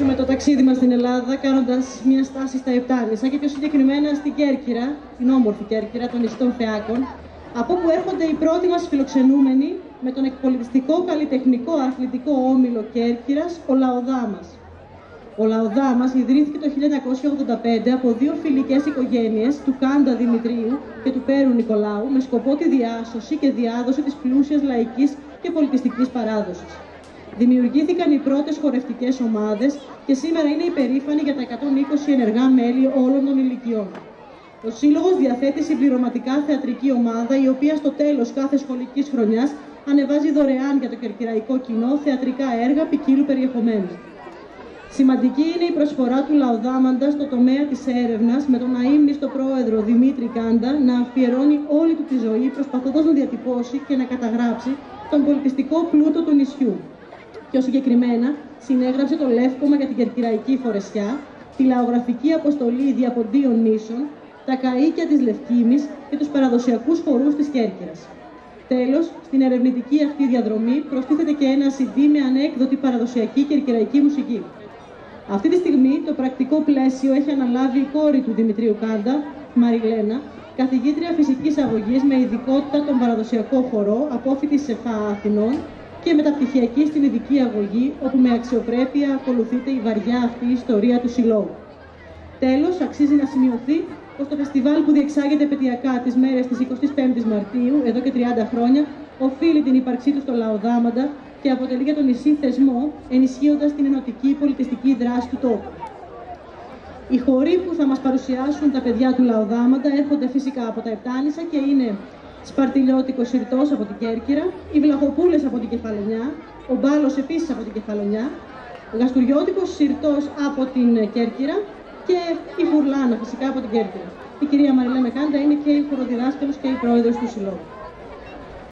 συνεχίσουμε το ταξίδι μας στην Ελλάδα κάνοντας μια στάση στα Επτάνησα και πιο συγκεκριμένα στην Κέρκυρα, την όμορφη Κέρκυρα των νησιτών Φεάκων, από όπου έρχονται οι πρώτοι μας φιλοξενούμενοι με τον εκπολιτιστικό καλλιτεχνικό αθλητικό όμιλο Κέρκυρας, ο Λαοδάμας. Ο Λαοδάμας ιδρύθηκε το 1985 από δύο φιλικές οικογένειες, του Κάντα Δημητρίου και του Πέρου Νικολάου, με σκοπό τη διάσωση και διάδοση της πλούσιας λαϊκής και πολιτιστικής παράδοσης. Δημιουργήθηκαν οι πρώτες χορευτικές ομάδες και σήμερα είναι υπερήφανοι για τα 120 ενεργά μέλη όλων των ηλικιών. Ο Σύλλογος διαθέτει συμπληρωματικά θεατρική ομάδα, η οποία στο τέλος κάθε σχολικής χρονιάς ανεβάζει δωρεάν για το κερκυραϊκό κοινό θεατρικά έργα ποικίλου περιεχομένου. Σημαντική είναι η προσφορά του Λαοδάμαντα στο τομέα της έρευνας, με τον αείμνηστο πρόεδρο Δημήτρη Κάντα να αφιερώνει όλη του τη ζωή προσπαθώντας να διατυπώσει και να καταγράψει τον πολιτιστικό πλούτο του νησιού. Πιο συγκεκριμένα, συνέγραψε το Λεύκομα για την Κερκυραϊκή Φορεσιά, τη λαογραφική αποστολή Διαποντίων Νήσων, τα καΐκια της Λευκήμης και τους παραδοσιακούς χορούς της Κέρκυρας. Τέλος, στην ερευνητική αυτή διαδρομή προστίθεται και ένα CD με ανέκδοτη παραδοσιακή κερκυραϊκή μουσική. Αυτή τη στιγμή το πρακτικό πλαίσιο έχει αναλάβει η κόρη του Δημητρίου Κάντα, Μαριλένα, καθηγήτρια φυσικής αγωγής με ειδικότητα τον παραδοσιακό χορό, απόφοιτης σε ΕΦΑ Αθηνών και μεταπτυχιακή στην ειδική αγωγή, όπου με αξιοπρέπεια ακολουθείται η βαριά αυτή ιστορία του Συλλόγου. Τέλος, αξίζει να σημειωθεί πως το φεστιβάλ που διεξάγεται επαιτειακά τις μέρες της 25ης Μαρτίου, εδώ και 30 χρόνια, οφείλει την ύπαρξή του στο Λαοδάμαντα και αποτελεί για το νησί θεσμό, ενισχύοντας την ενωτική πολιτιστική δράση του τόπου. Οι χοροί που θα μας παρουσιάσουν τα παιδιά του Λαοδάμαντα έρχονται φυσικά από τα Επτάνησα και είναι Σπαρτιλιώτικος Συρτός από την Κέρκυρα, οι Βλαχοπούλες από την Κεφαλονιά, ο Μπάλος επίσης από την Κεφαλονιά, ο Γαστουριώτικος Συρτός από την Κέρκυρα και η Φουρλάνα φυσικά από την Κέρκυρα. Η κυρία Μαριλένα Κάντα είναι και η χοροδιδάσκαλος και η πρόεδρος του Συλλόγου.